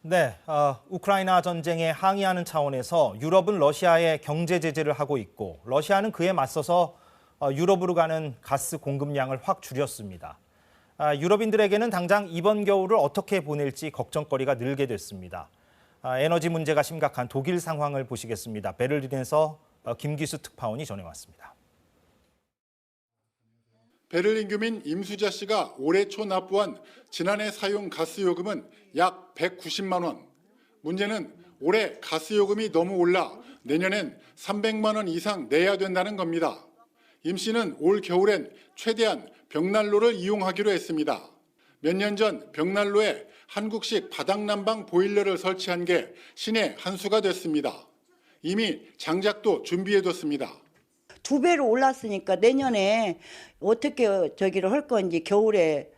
네, 우크라이나 전쟁에 항의하는 차원에서 유럽은 러시아에 경제 제재를 하고 있고 러시아는 그에 맞서서 유럽으로 가는 가스 공급량을 확 줄였습니다. 유럽인들에게는 당장 이번 겨울을 어떻게 보낼지 걱정거리가 늘게 됐습니다. 에너지 문제가 심각한 독일 상황을 보시겠습니다. 베를린에서 김기수 특파원이 전해왔습니다. 베를린 교민 임수자 씨가 올해 초 납부한 지난해 사용 가스요금은 약 190만 원. 문제는 올해 가스요금이 너무 올라 내년엔 300만 원 이상 내야 된다는 겁니다. 임 씨는 올 겨울엔 최대한 벽난로를 이용하기로 했습니다. 몇 년 전 벽난로에 한국식 바닥난방 보일러를 설치한 게 신의 한 수가 됐습니다. 이미 장작도 준비해뒀습니다. 2배로 올랐으니까 내년에 어떻게 저기를 할 건지 겨울에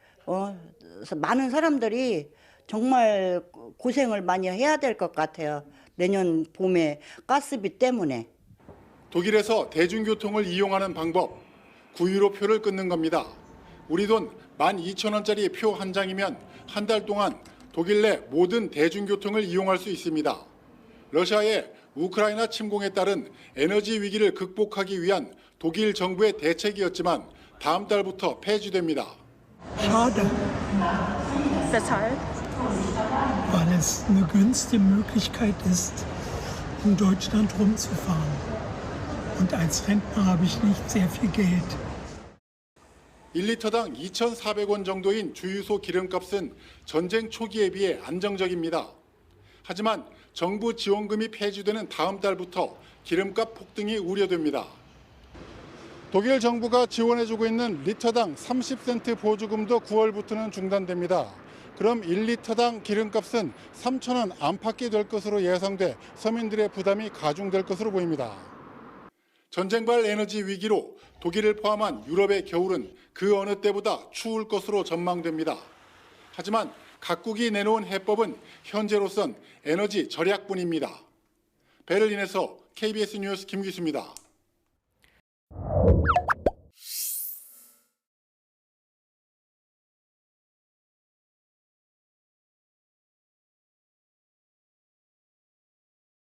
많은 사람들이 정말 고생을 많이 해야 될 것 같아요. 내년 봄에 가스비 때문에. 독일에서 대중교통을 이용하는 방법, 9유로 표를 끊는 겁니다. 우리 돈 12,000원짜리 표 한 장이면 한 달 동안 독일 내 모든 대중교통을 이용할 수 있습니다. 러시아의 우크라이나 침공에 따른 에너지 위기를 극복하기 위한 독일 정부의 대책이었지만 다음 달부터 폐지됩니다. Schade. Weshalb? Weil es eine günstige Möglichkeit ist, in Deutschland rumzufahren. Und als Rentner habe ich nicht sehr viel Geld. 1리터당 2,400원 정도인 주유소 기름값은 전쟁 초기에 비해 안정적입니다. 하지만 정부 지원금이 폐지되는 다음 달부터 기름값 폭등이 우려됩니다. 독일 정부가 지원해주고 있는 리터당 30센트 보조금도 9월부터는 중단됩니다. 그럼 1리터당 기름값은 3,000원 안팎이 될 것으로 예상돼 서민들의 부담이 가중될 것으로 보입니다. 전쟁발 에너지 위기로 독일을 포함한 유럽의 겨울은 그 어느 때보다 추울 것으로 전망됩니다. 하지만 각국이 내놓은 해법은 현재로선 에너지 절약뿐입니다. 베를린에서 KBS 뉴스 김기수입니다.